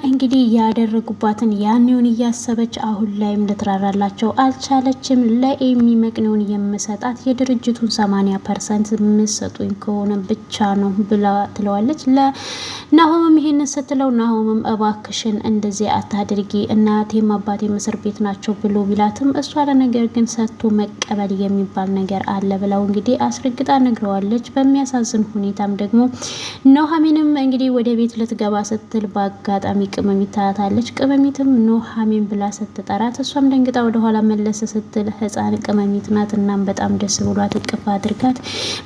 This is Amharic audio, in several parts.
እንግዲህ ያደረጉባትን ያኔውን እያሰበች አሁን ላይም ልትራራላቸው አልቻለችም። ለኤሚ መቅኔውን የምሰጣት የድርጅቱን 80% የምሰጡኝ ከሆነ ብቻ ነው ብላ ትለዋለች። ለናሆምም ይሄንን ስትለው ናሆምም እባክሽን እንደዚህ አታድርጊ እናቴም አባቴም እስር ቤት ናቸው ብሎ ቢላትም እሷ ለነገር ግን ሰጥቶ መቀበል የሚባል ነገር አለ ብለው እንግዲህ አስረግጣ ነግረዋለች። በሚያሳዝን ሁኔታም ደግሞ ኑሐሚንም እንግዲህ ወደ ቤት ልትገባ ስትል በአጋጣሚ ቅመሚት ታያታለች። ቅመሚትም ኑሐሚን ብላ ስትጠራት እሷም ደንግጣ ወደኋላ መለስ ስትል ህፃን ቅመሚት ናት። እናም በጣም ደስ ብሏት እቅፍ አድርጋት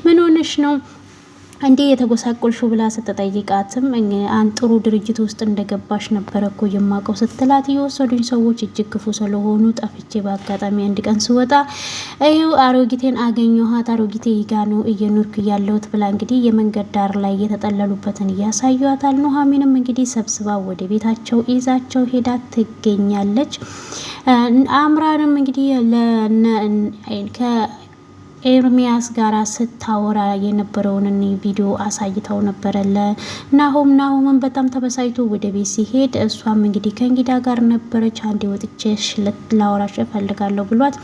ምን ሆነሽ ነው እንዴ የተጎሳቆልሽው ብላ ስትጠይቃትም ጥሩ ድርጅት ውስጥ እንደገባሽ ነበረ እኮ የማውቀው ስትላት የወሰዱኝ ሰዎች እጅግ ክፉ ስለሆኑ ጠፍቼ በአጋጣሚ አንድ ቀን ስወጣ ይኸው አሮጊቴን አገኘኋት አሮጊቴ ጋ ነው እየኖርኩ ያለሁት ብላ እንግዲህ የመንገድ ዳር ላይ የተጠለሉበትን እያሳዩታል። ኑሐሚንም እንግዲህ ሰብስባ ወደ ቤታቸው ይዛቸው ሄዳ ትገኛለች። አምራንም እንግዲህ ኤርሚያስ ጋራ ስታወራ የነበረውን ቪዲዮ አሳይተው ነበረ ለናሆምም በጣም ተበሳይቶ ወደ ቤት ሲሄድ እሷም እንግዲህ ከእንግዳ ጋር ነበረች። አንዴ ወጥቼሽ ላወራሽ እፈልጋለሁ ብሏት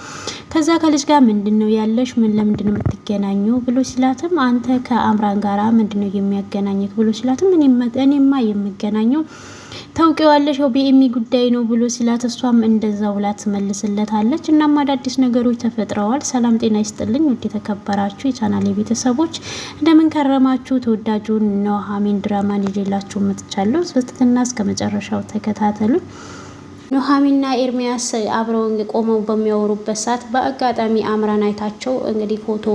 ከዛ ከልጅ ጋር ምንድነው ያለሽ ምን ለምንድነው የምትገናኘው ብሎ ሲላትም አንተ ከአምራን ጋራ ምንድነው የሚያገናኘት ብሎ ሲላትም እኔማ የምገናኘው ታውቂዋለሽ በኤሚ ጉዳይ ነው ብሎ ሲላት እሷም እንደዛው ብላ ትመልስለታለች። እናም አዳዲስ ነገሮች ተፈጥረዋል። ሰላም ጤና ይስጥልኝ ውድ የተከበራችሁ የቻናሌ ቤተሰቦች እንደምን ከረማችሁ? ተወዳጁን ኑሐሚን ድራማን ይዤላችሁ መጥቻለሁ። በትህትና እስከ መጨረሻው ተከታተሉ። ኑሐሚንና ኤርሚያስ አብረው ቆመው በሚያወሩበት ሰዓት በአጋጣሚ አምራን አይታቸው እንግዲህ ፎቶ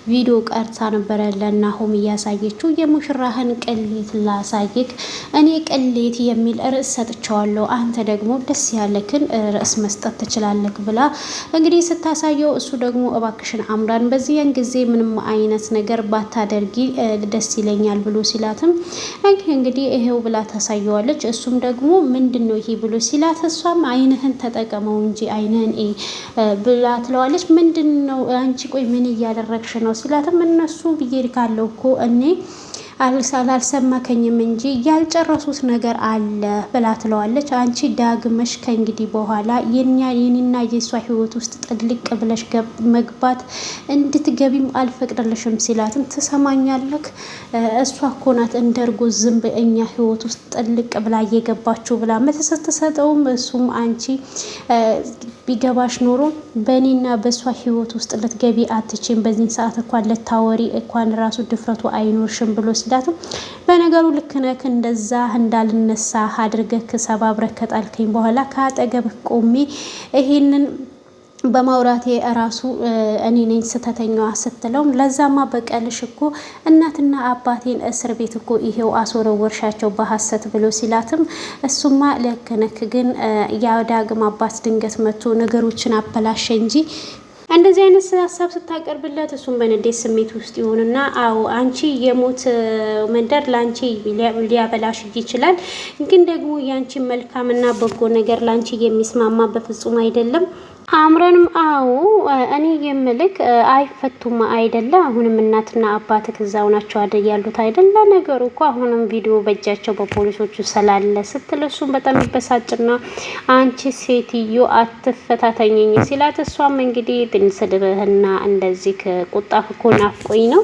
ቪዲዮ ቀርጻ ነበረ ለናሆም እያሳየችው የሙሽራህን ቅሌት ላሳይክ እኔ ቅሌት የሚል ርዕስ ሰጥቸዋለሁ አንተ ደግሞ ደስ ያለክን ርዕስ መስጠት ትችላለክ ብላ እንግዲህ ስታሳየው እሱ ደግሞ እባክሽን አምራን በዚያን ጊዜ ምንም አይነት ነገር ባታደርጊ ደስ ይለኛል ብሎ ሲላትም እንግዲህ ይሄው ብላ ታሳየዋለች። እሱም ደግሞ ምንድነው ይሄ ብሎ ሲላት እሷም አይንህን ተጠቀመው እንጂ አይንህን ብላ ትለዋለች። ምንድነው አንቺ ቆይ ምን እያደረግሽ ነው ሲላትም እነሱ ብዬ ካለው እኮ እኔ አልሰማከኝም እንጂ ያልጨረሱት ነገር አለ ብላ ትለዋለች። አንቺ ዳግመሽ ከእንግዲህ በኋላ የኔና የሷ ህይወት ውስጥ ጥልቅ ብለሽ መግባት እንድትገቢም አልፈቅድልሽም ሲላትም ትሰማኛለክ እሷ እኮ ናት እንደርጎ ዝም በእኛ ህይወት ውስጥ ጥልቅ ብላ እየገባችሁ ብላ መተሰተሰጠውም እሱም አንቺ ቢገባሽ ኖሮ በእኔና በሷ ህይወት ውስጥ ልትገቢ አትችም በዚህ ሰዓት እንኳን ልታወሪ እንኳን ራሱ ድፍረቱ አይኖርሽም ብሎ ሲላትም በነገሩ ልክ ነህ እንደዛ እንዳልነሳ አድርገህ ሰባብረህ ከጣልከኝ በኋላ ከአጠገብህ ቆሜ ይሄንን በማውራቴ ራሱ እኔ ነኝ ስተተኛዋ ስትለውም ለዛማ በቀልሽ እኮ እናትና አባቴን እስር ቤት እኮ ይሄው አስወረወርሻቸው በሐሰት ብሎ ሲላትም እሱማ ልክ ነህ ግን ያ ዳግም አባት ድንገት መጥቶ ነገሮችን አበላሸ እንጂ እንደዚህ አይነት ሀሳብ ስታቀርብለት እሱም በንዴት ስሜት ውስጥ ይሆንና አዎ አንቺ የሞት መንደር ላንቺ ሊያበላሽ ይችላል ግን ደግሞ ያንቺ መልካምና በጎ ነገር ላንቺ የሚስማማ በፍጹም አይደለም። አምረንም አዎ እኔ የምልክ አይፈቱም አይደለ አሁንም እናትና አባት ከዛው ናቸው አይደል ያሉት አይደለ ነገሩ እኮ አሁንም ቪዲዮ በእጃቸው በፖሊሶቹ ስላለ ስትለሱም በጣም ይበሳጭና አንቺ ሴትዮ አትፈታተኝኝ ሲላት እሷም እንግዲህ ብንስድብህና እንደዚህ ቁጣህ እኮ ናፍቆኝ ነው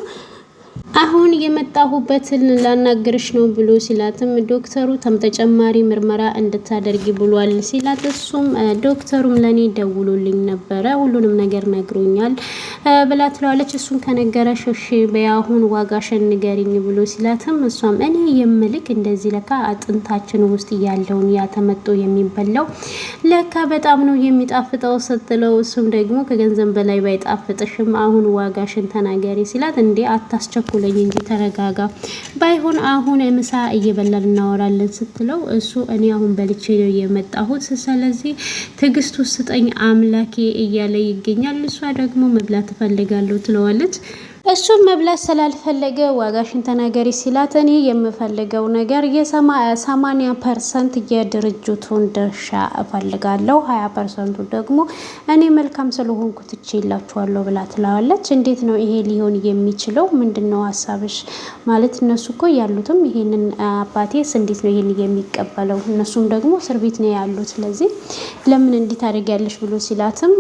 አሁን የመጣሁበትን ላናግርሽ ነው ብሎ ሲላትም ዶክተሩ ተጨማሪ ምርመራ እንድታደርጊ ብሏል ሲላት እሱም ዶክተሩም ለኔ ደውሎልኝ ነበረ ሁሉንም ነገር ነግሮኛል ብላ ትለዋለች። እሱን ከነገረሽ እሺ በያሁን ዋጋሽን ንገሪኝ ብሎ ሲላትም እሷም እኔ የምልክ እንደዚህ ለካ አጥንታችን ውስጥ ያለውን ያተመጦ የሚበላው ለካ በጣም ነው የሚጣፍጠው ስትለው እሱም ደግሞ ከገንዘብ በላይ ባይጣፍጥሽም አሁን ዋጋሽን ተናገሪ ሲላት እንዴ አታስቸኩለኝ እንጂ ተረጋጋ ባይሆን አሁን ምሳ እየበላን እናወራለን ስትለው እሱ እኔ አሁን በልቼ ነው የመጣሁት ስለዚህ ትግስቱ ስጠኝ አምላኬ እያለ ይገኛል። እሷ ደግሞ መብላት ፈልጋለሁ ትለዋለች። እሱም መብላት ስላልፈለገ ዋጋሽን ተናገሪ ሲላት እኔ የምፈልገው ነገር የ80% የድርጅቱን ድርሻ እፈልጋለሁ፣ 20%ቱ ደግሞ እኔ መልካም ስለሆንኩ ትቼላችኋለሁ ብላ ትለዋለች። እንዴት ነው ይሄ ሊሆን የሚችለው? ምንድን ነው ሀሳብሽ? ማለት እነሱ እኮ ያሉትም ይሄንን አባቴስ እንዴት ነው ይሄን የሚቀበለው? እነሱም ደግሞ እስር ቤት ነው ያሉት። ስለዚህ ለምን እንዲህ ታደርጊያለሽ ብሎ ሲላትም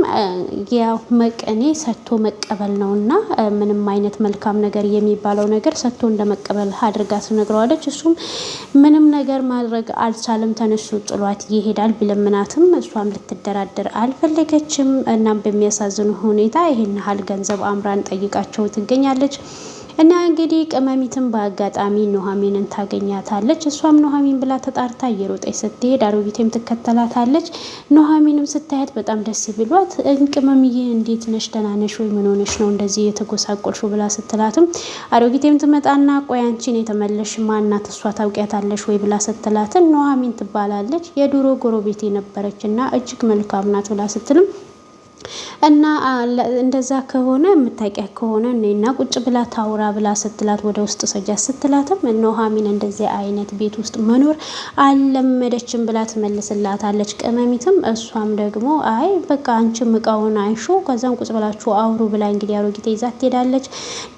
ያው መቀኔ ሰጥቶ መቀበል ነውና ምንም አይነት መልካም ነገር የሚባለው ነገር ሰጥቶ እንደመቀበል አድርጋ ትነግረዋለች። እሱም ምንም ነገር ማድረግ አልቻለም። ተነሱ ጥሏት ይሄዳል። ቢለምናትም እሷም ልትደራደር አልፈለገችም። እናም በሚያሳዝኑ ሁኔታ ይሄን ያህል ገንዘብ አምራን ጠይቃቸው ትገኛለች። እና እንግዲህ ቅመሚትም በአጋጣሚ ኑሐሚንን ታገኛታለች። እሷም ኑሐሚን ብላ ተጣርታ እየሮጠች ስትሄድ አሮጊቴም ትከተላታለች። ኑሐሚንም ስታያት በጣም ደስ ብሏት ቅመምዬ እንዴት ነሽ? ደህና ነሽ ወይ? ምን ሆነሽ ነው እንደዚህ የተጎሳቆልሽው? ብላ ስትላትም አሮጊቴም ትመጣና ቆይ አንቺን የተመለሽ ማናት? እሷ ታውቂያታለሽ ወይ? ብላ ስትላትም ኑሐሚን ትባላለች፣ የድሮ ጎረቤት የነበረች እና እጅግ መልካም ናት ብላ ስትልም እና እንደዛ ከሆነ የምታውቂያ ከሆነ እኔና ቁጭ ብላ ታውራ ብላ ስትላት ወደ ውስጥ ሰጃ ስትላትም ኑሐሚን እንደዚህ አይነት ቤት ውስጥ መኖር አልለመደችም ብላ ትመልስላታለች ቅመሚትም። እሷም ደግሞ አይ በቃ አንቺም እቃውን አይሹ ከዛም ቁጭ ብላችሁ አውሩ ብላ እንግዲህ አሮጊቴ ይዛት ትሄዳለች።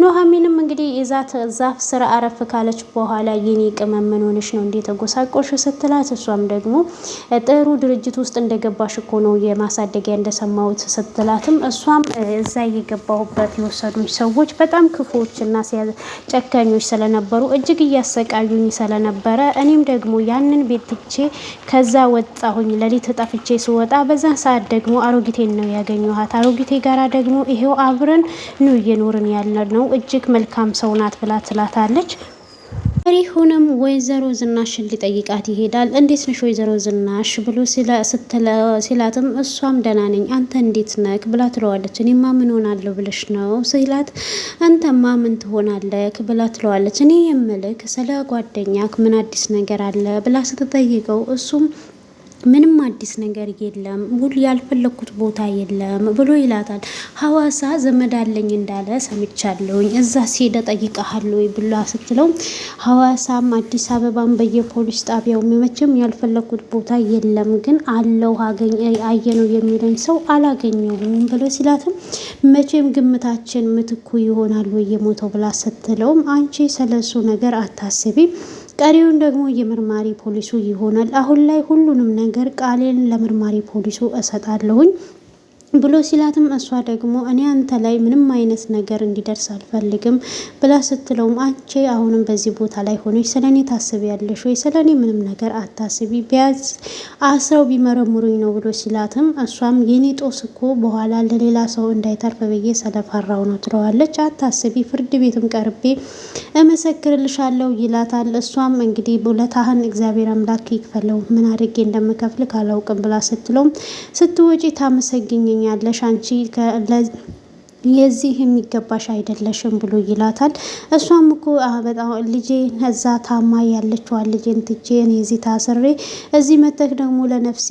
ኑሐሚንም እንግዲህ ይዛት ዛፍ ስር አረፍ ካለች በኋላ የኔ ቅመም ምን ሆነሽ ነው እንዴ ተጎሳቆሽ? ስትላት እሷም ደግሞ ጥሩ ድርጅት ውስጥ እንደገባሽ እኮ ነው የማሳደጊያ እንደሰማሁት ስትላትም እሷም እዛ የገባሁበት የወሰዱኝ ሰዎች በጣም ክፉዎች እና ጨካኞች ስለነበሩ እጅግ እያሰቃዩኝ ስለነበረ እኔም ደግሞ ያንን ቤት ትቼ ከዛ ወጣሁኝ። ሌሊት ጠፍቼ ስወጣ በዛን ሰዓት ደግሞ አሮጊቴን ነው ያገኘኋት። አሮጊቴ ጋራ ደግሞ ይሄው አብረን ነው እየኖርን ያለ ነው። እጅግ መልካም ሰው ናት ብላ ትላታለች። ሪሁንም ወይዘሮ ዝናሽን ሊጠይቃት ይሄዳል። እንዴት ነሽ ወይዘሮ ዝናሽ ብሎ ሲላትም እሷም ደህና ነኝ አንተ እንዴት ነክ ብላ ትለዋለች። እኔማ ምን ሆናለሁ ብለሽ ነው ሲላት አንተማ ምን ትሆናለክ ብላ ትለዋለች። እኔ የምልክ ስለ ጓደኛክ ምን አዲስ ነገር አለ ብላ ስትጠይቀው እሱም ምንም አዲስ ነገር የለም፣ ሁሉ ያልፈለኩት ቦታ የለም ብሎ ይላታል። ሐዋሳ ዘመድ አለኝ እንዳለ ሰምቻለሁኝ፣ እዛ ሲሄደ ጠይቀሃለሁ ብላ ስትለው ሐዋሳም አዲስ አበባም በየፖሊስ ጣቢያው መቼም ያልፈለኩት ቦታ የለም፣ ግን አለው አየነው የሚለኝ ሰው አላገኘውም ብሎ ሲላትም መቼም ግምታችን ምትኩ ይሆናል የሞተው ብላ ስትለውም አንቺ ስለሱ ነገር አታስቢ፣ ቀሪውን ደግሞ የመርማሪ ፖሊሱ ይሆናል። አሁን ላይ ሁሉንም ነገር ቃሌን ለመርማሪ ፖሊሱ እሰጣለሁኝ ብሎ ሲላትም እሷ ደግሞ እኔ አንተ ላይ ምንም አይነት ነገር እንዲደርስ አልፈልግም ብላ ስትለውም አንቺ አሁንም በዚህ ቦታ ላይ ሆነሽ ስለኔ ታስቢያለሽ ወይ? ስለኔ ምንም ነገር አታስቢ፣ ቢያዝ አስረው ቢመረምሩኝ ነው ብሎ ሲላትም እሷም የኔ ጦስ እኮ በኋላ ለሌላ ሰው እንዳይተርፍ ብዬ ስለፈራው ነው ትለዋለች። አታስቢ፣ ፍርድ ቤትም ቀርቤ እመሰክርልሻለሁ ይላታል። እሷም እንግዲህ ውለታህን እግዚአብሔር አምላክ ይክፈለው፣ ምን አድርጌ እንደምከፍል ካላውቅም ብላ ስትለውም ስትወጪ ታመሰግኘኝ ያለሽ አንቺ የዚህ የሚገባሽ አይደለሽም ብሎ ይላታል። እሷም እኮ በጣም ልጄ እዛ ታማ ያለችዋን ልጄን ትቼ እኔ እዚህ ታስሬ እዚህ መተክ ደግሞ ለነፍሴ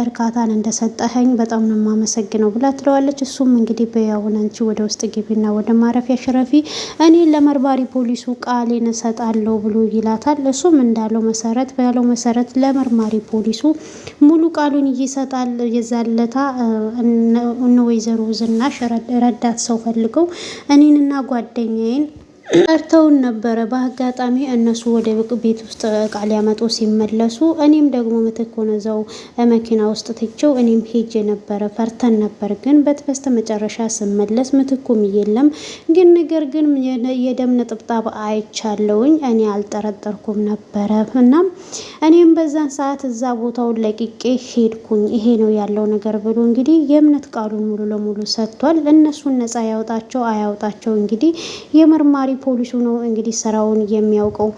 እርካታን እንደሰጠኸኝ በጣም ነው የማመሰግነው ብላ ትለዋለች። እሱም እንግዲህ በያውን አንቺ ወደ ውስጥ ግቢና ወደ ማረፊያ ሽረፊ፣ እኔ ለመርማሪ ፖሊሱ ቃሌን እሰጣለሁ ብሎ ይላታል። እሱም እንዳለው መሰረት ባለው መሰረት ለመርማሪ ፖሊሱ ሙሉ ቃሉን ይሰጣል። የዛለታ እነ ወይዘሮ ዝናሽ ረዳት ሰው ፈልገው እኔንና ጓደኛዬን ጠርተውን ነበረ። በአጋጣሚ እነሱ ወደ ቤት ውስጥ እቃ ሊያመጡ ሲመለሱ እኔም ደግሞ ምትክ ሆነ እዛው መኪና ውስጥ ትቼው እኔም ሄጄ ነበረ። ፈርተን ነበር፣ ግን በስተ መጨረሻ ስመለስ ምትኩም የለም። ግን ነገር ግን የደም ነጥብጣብ አይቻለውኝ፣ እኔ አልጠረጠርኩም ነበረ። እናም እኔም በዛን ሰዓት እዛ ቦታውን ለቅቄ ሄድኩኝ። ይሄ ነው ያለው ነገር ብሎ እንግዲህ የእምነት ቃሉን ሙሉ ለሙሉ ሰጥቷል። እነሱን ነፃ ያውጣቸው አያውጣቸው እንግዲህ የመርማሪ ፖሊሱ ነው እንግዲህ ስራውን የሚያውቀው።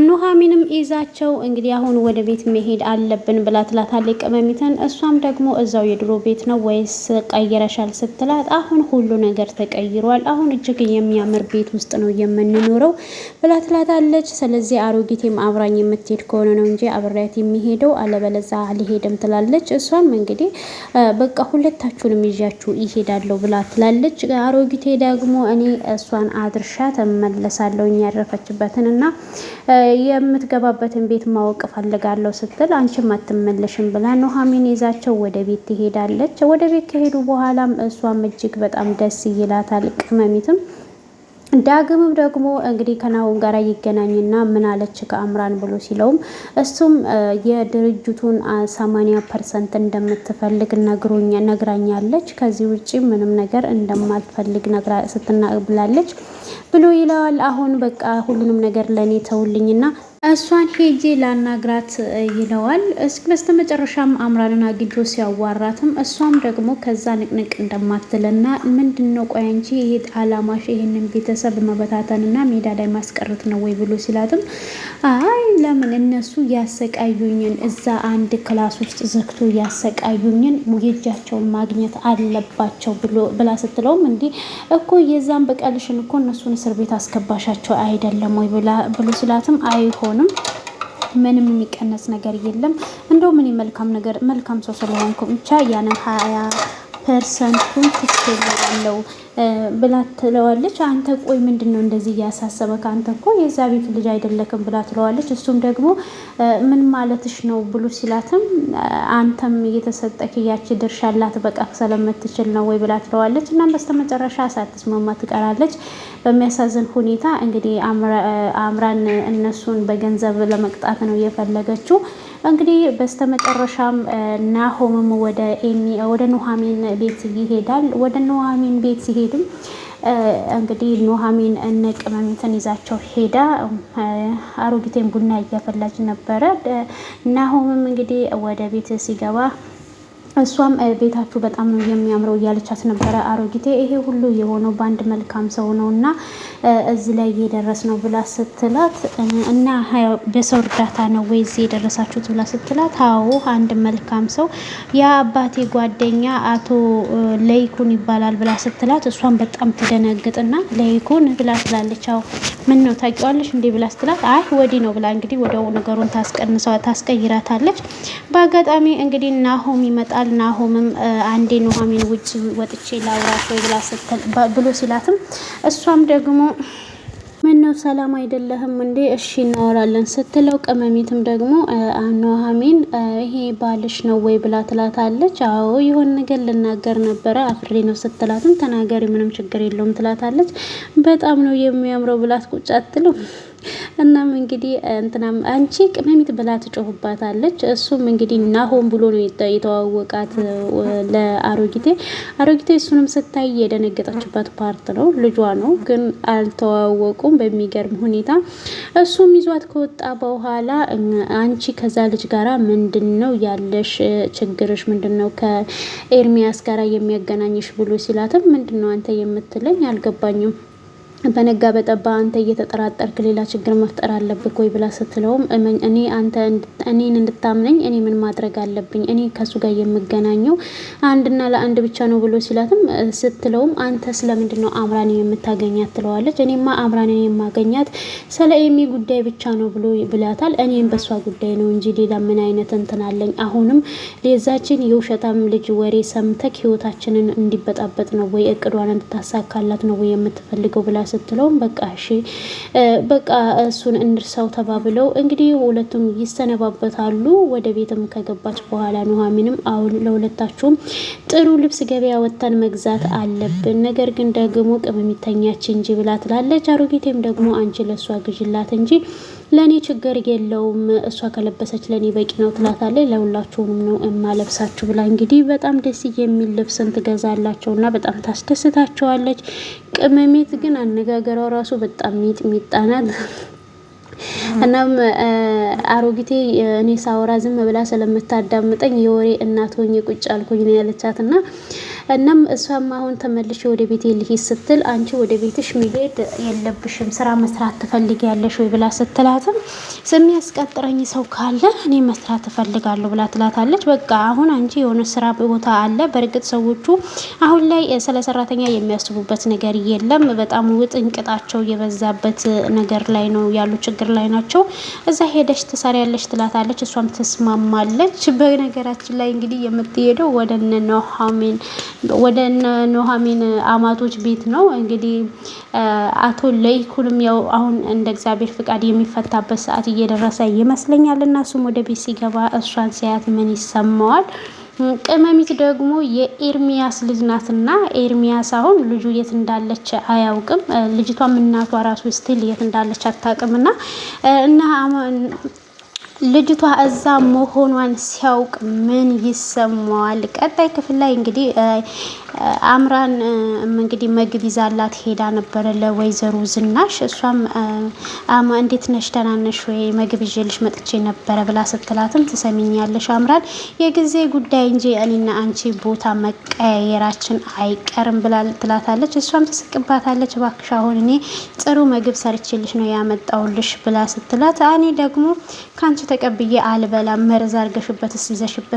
ኑሐሚንም ይዛቸው እንግዲህ አሁን ወደ ቤት መሄድ አለብን ብላ ትላታለች ቅመሚትን። እሷም ደግሞ እዛው የድሮ ቤት ነው ወይስ ቀይረሻል ስትላት አሁን ሁሉ ነገር ተቀይሯል፣ አሁን እጅግ የሚያምር ቤት ውስጥ ነው የምንኖረው ብላ ትላታለች። ስለዚህ አሮጊቴም አብራኝ የምትሄድ ከሆነ ነው እንጂ አብሬያት የሚሄደው አለበለዛ አልሄድም ትላለች። እሷም እንግዲህ በቃ ሁለታችሁንም ይዣችሁ ይሄዳለሁ ብላ ትላለች። አሮጊቴ ደግሞ እኔ እሷን አድርሻ ተመለሳለሁ ያረፈችበትን እና የምትገባበትን ቤት ማወቅ ፈልጋለሁ ስትል አንቺም አትመለሽም ብላ ኑሐሚን ይዛቸው ወደ ቤት ትሄዳለች። ወደ ቤት ከሄዱ በኋላም እሷም እጅግ በጣም ደስ ይላታል። ቅመሚትም ዳግምም ደግሞ እንግዲህ ከናሆም ጋር ይገናኝና ምን አለች ከአምራን ብሎ ሲለውም እሱም የድርጅቱን 80% እንደምትፈልግ ነግራኛለች፣ ከዚህ ውጪ ምንም ነገር እንደማትፈልግ ስትናብላለች ብሎ ይለዋል። አሁን በቃ ሁሉንም ነገር ለኔ ተውልኝና እሷን ሄጄ ላናግራት ይለዋል። በስተመጨረሻም አምራንን አግኝቶ ሲያዋራትም እሷም ደግሞ ከዛ ንቅንቅ እንደማትልና ምንድነው ቆይ አንቺ ይሄ አላማሽ ይሄንን ቤተሰብ መበታተንና ሜዳ ላይ ማስቀረት ነው ወይ ብሎ ሲላትም አይ ለምን እነሱ ያሰቃዩኝን እዛ አንድ ክላስ ውስጥ ዘግቶ ያሰቃዩኝን የእጃቸውን ማግኘት አለባቸው ብላ ስትለውም እንዲህ እኮ የዛን በቀልሽን እኮ እነሱን እስር ቤት አስገባሻቸው አይደለም ወይ ብሎ ሲላትም አይሆንም ምንም የሚቀነስ ነገር የለም፣ እንደው ምን መልካም ሰው ስለሆንኩ ብቻ ያንን 20% ትክክል ብላ ትለዋለች። አንተ ቆይ ምንድነው እንደዚህ እያሳሰበክ? አንተ እኮ የዛ ቤት ልጅ አይደለክም ብላ ትለዋለች። እሱም ደግሞ ምን ማለትሽ ነው ብሎ ሲላትም አንተም እየተሰጠክ ያቺ ድርሻ አላት በቃ ስለምትችል ነው ወይ ብላ ትለዋለች። እና በስተመጨረሻ ሳትስማማ ትቀራለች። በሚያሳዝን ሁኔታ እንግዲህ አምራን እነሱን በገንዘብ ለመቅጣት ነው የፈለገችው። እንግዲህ በስተመጨረሻም ናሆምም ወደ ኑሐሚን ቤት ይሄዳል። ወደ ኑሐሚን ቤት ሲሄድም እንግዲህ ኑሐሚን እነ ቅመሚትን ይዛቸው ሄዳ አሮጊቴን ቡና እያፈላች ነበረ። ናሆምም እንግዲህ ወደ ቤት ሲገባ እሷም ቤታችሁ በጣም ነው የሚያምረው እያለቻት ነበረ አሮጊቴ። ይሄ ሁሉ የሆነው በአንድ መልካም ሰው ነው እና እዚህ ላይ እየደረስ ነው ብላ ስትላት እና በሰው እርዳታ ነው ወይ እዚህ የደረሳችሁት ብላ ስትላት አዎ አንድ መልካም ሰው የአባቴ ጓደኛ አቶ ለይኩን ይባላል ብላ ስትላት እሷም በጣም ትደነግጥና ለይኩን ብላ ትላለች። አዎ ምን ነው ታውቂዋለሽ እንዴ ብላ ስትላት አይ ወዲህ ነው ብላ እንግዲህ ወደው ነገሩን ታስቀይራታለች። በአጋጣሚ እንግዲህ ናሆም ይመጣል። ናሆምም አንዴ ኑሐሚን ውጭ ወጥቼ ላውራሽ ወይ ብሎ ሲላትም እሷም ደግሞ ምን ነው ሰላም አይደለህም እንዴ? እሺ እናወራለን ስትለው ቅመሚትም ደግሞ ኑሐሚን ይሄ ባልሽ ነው ወይ ብላ ትላታለች። አዎ የሆነ ነገር ልናገር ነበረ አፍሬ ነው ስትላትም ተናገሪ ምንም ችግር የለውም ትላታለች። በጣም ነው የሚያምረው ብላት ቁጭ አትለው። እናም እንግዲህ እንትናም አንቺ ቅመሚት ብላ ትጮህባታለች። እሱም እንግዲህ ናሆም ብሎ ነው የተዋወቃት ለአሮጊቴ። አሮጊቴ እሱንም ስታይ የደነገጠችበት ፓርት ነው። ልጇ ነው ግን አልተዋወቁም በሚገርም ሁኔታ። እሱም ይዟት ከወጣ በኋላ አንቺ ከዛ ልጅ ጋራ ምንድነው ያለሽ ችግርሽ? ምንድነው ከኤርሚያስ ጋራ የሚያገናኝሽ ብሎ ሲላትም ምንድነው አንተ የምትለኝ አልገባኝም፣ በነጋ በጠባ አንተ እየተጠራጠርክ ሌላ ችግር መፍጠር አለብህ ወይ ብላ ስትለውም እኔን እንድታምነኝ እኔ ምን ማድረግ አለብኝ? እኔ ከሱ ጋር የምገናኘው አንድና ለአንድ ብቻ ነው ብሎ ስትለውም አንተ ስለምንድን ነው አምራን የምታገኛት ትለዋለች። እኔማ አምራንን የማገኛት ስለ ኤሚ ጉዳይ ብቻ ነው ብሎ ብላታል። እኔም በሷ ጉዳይ ነው እንጂ ሌላ ምን አይነት እንትን አለኝ? አሁንም ለዛችን የውሸታም ልጅ ወሬ ሰምተክ ህይወታችንን እንዲበጣበጥ ነው ወይ እቅዷን እንድታሳካላት ነው ወይ የምትፈልገው ብላ ስትለውም በቃ እሺ በቃ እሱን እንርሳው ተባብለው እንግዲህ ሁለቱም ይሰነባበታሉ። ወደ ቤትም ከገባች በኋላ ኑሐሚንም አሁን ለሁለታችሁም ጥሩ ልብስ ገበያ ወጥተን መግዛት አለብን፣ ነገር ግን ደግሞ ቅመሚተኛች እንጂ ብላ ትላለች። አሮጊቴም ደግሞ አንቺ ለሷ ግዥላት እንጂ ለኔ ችግር የለውም፣ እሷ ከለበሰች ለኔ በቂ ነው ትላታለች። ለሁላችሁም ነው እማለብሳችሁ ብላ እንግዲህ በጣም ደስ የሚል ልብስን ትገዛላቸውና በጣም ታስደስታቸዋለች። ቅመሜት ግን አነጋገሯ ራሱ በጣም ሚጥሚጣ ናት። እናም አሮጊቴ እኔ ሳወራ ዝም ብላ ስለምታዳምጠኝ የወሬ እናት ሆኜ ቁጭ አልኩኝ ነው ያለቻትና እናም እሷም አሁን ተመልሼ ወደ ቤቴ ልሂድ ስትል አንቺ ወደ ቤትሽ መሄድ የለብሽም ስራ መስራት ትፈልጊያለሽ ወይ ብላ ስትላትም የሚያስቀጥረኝ ሰው ካለ እኔ መስራት እፈልጋለሁ ብላ ትላታለች። በቃ አሁን አንቺ የሆነ ስራ ቦታ አለ። በእርግጥ ሰዎቹ አሁን ላይ ስለ ሰራተኛ የሚያስቡበት ነገር የለም። በጣም ውጥንቅጣቸው የበዛበት ነገር ላይ ነው ያሉ፣ ችግር ላይ ናቸው። እዛ ሄደሽ ትሰሪያለሽ ትላታለች። እሷም ትስማማለች። በነገራችን ላይ እንግዲህ የምትሄደው ወደ ኑሃሚን አማቶች ቤት ነው። እንግዲህ አቶ ለይኩንም ያው አሁን እንደ እግዚአብሔር ፍቃድ የሚፈታበት ሰዓት እየደረሰ ይመስለኛል እና እሱም ወደ ቤት ሲገባ እሷን ሲያት ምን ይሰማዋል? ቅመሚት ደግሞ የኤርሚያስ ልጅ ናትና ኤርሚያስ አሁን ልጁ የት እንዳለች አያውቅም። ልጅቷም እናቷ ራሱ ስቲል የት እንዳለች አታውቅምና እና ልጅቷ እዛ መሆኗን ሲያውቅ ምን ይሰማዋል? ቀጣይ ክፍል ላይ እንግዲህ አምራን እንግዲህ ምግብ ይዛላት ሄዳ ነበረ ለወይዘሮ ዝናሽ። እሷም እንዴት ነሽ ደህና ነሽ ወይ ምግብ ይዤልሽ መጥቼ ነበረ ብላ ስትላትም ትሰሚኛለሽ አምራን የጊዜ ጉዳይ እንጂ እኔና አንቺ ቦታ መቀያየራችን አይቀርም ብላ ትላታለች። እሷም ትስቅባታለች። እባክሽ አሁን እኔ ጥሩ ምግብ ሰርችልሽ ነው ያመጣውልሽ ብላ ስትላት እኔ ደግሞ ካንቺ ተቀብዬ አልበላም መርዝ አርገሽበት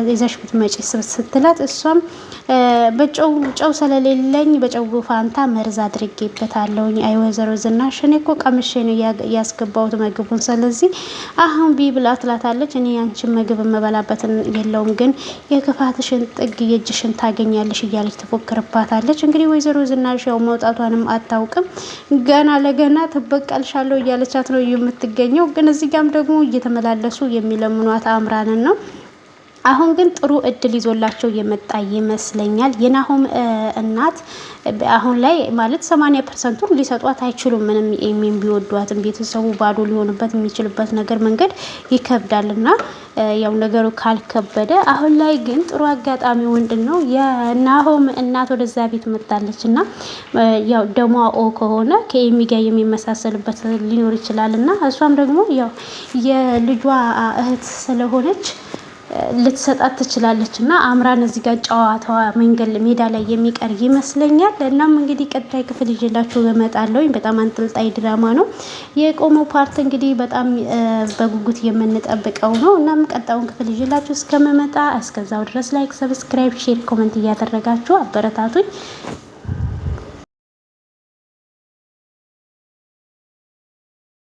ይዘሽ ብትመጪ ስትላት እሷም ጨው ስለሌለኝ በጨው ፋንታ መርዝ አድርጌበታለሁኝ። አይ ወይዘሮ ዝናሽ እኔ እኮ ቀምሼ ነው ያስገባሁት ምግቡን፣ ስለዚህ አሁን ቢ ብላ ትላታለች። እኔ ያንቺን ምግብ የምበላበትን የለውም ግን የክፋትሽን ጥግ የእጅሽን ታገኛለሽ እያለች ትፎክርባታለች። እንግዲህ ወይዘሮ ዝናሽ ያው መውጣቷንም አታውቅም። ገና ለገና ትበቀልሻለሁ እያለቻት ነው የምትገኘው። ግን እዚህ ጋም ደግሞ እየተመላለሱ የሚለምኗት አምራንን ነው። አሁን ግን ጥሩ እድል ይዞላቸው የመጣ ይመስለኛል። የናሆም እናት አሁን ላይ ማለት 80% ሊሰጧት አይችሉም። ምንም ኤሚን ቢወዷትም ቤተሰቡ ባዶ ሊሆንበት የሚችልበት ነገር መንገድ ይከብዳልና ያው ነገሩ ካልከበደ አሁን ላይ ግን ጥሩ አጋጣሚ ምንድነው የናሆም እናት ወደዛ ቤት መጣለች እና ያው ደሟ ኦ ከሆነ ከኤሚ ጋር የሚመሳሰልበት ሊኖር ይችላል እና እሷም ደግሞ ያው የልጇ እህት ስለሆነች ልትሰጣት ትችላለች እና አምራን እዚህ ጋር ጨዋታዋ መንገድ ሜዳ ላይ የሚቀር ይመስለኛል። እናም እንግዲህ ቀጣይ ክፍል ይዤላችሁ እመጣለሁ። በጣም አንጠልጣይ ድራማ ነው። የቆመው ፓርት እንግዲህ በጣም በጉጉት የምንጠብቀው ነው። እናም ቀጣዩን ክፍል ይዤላችሁ እስከምመጣ እስከዛው ድረስ ላይክ፣ ሰብስክራይብ፣ ሼር፣ ኮሜንት እያደረጋችሁ አበረታቱኝ።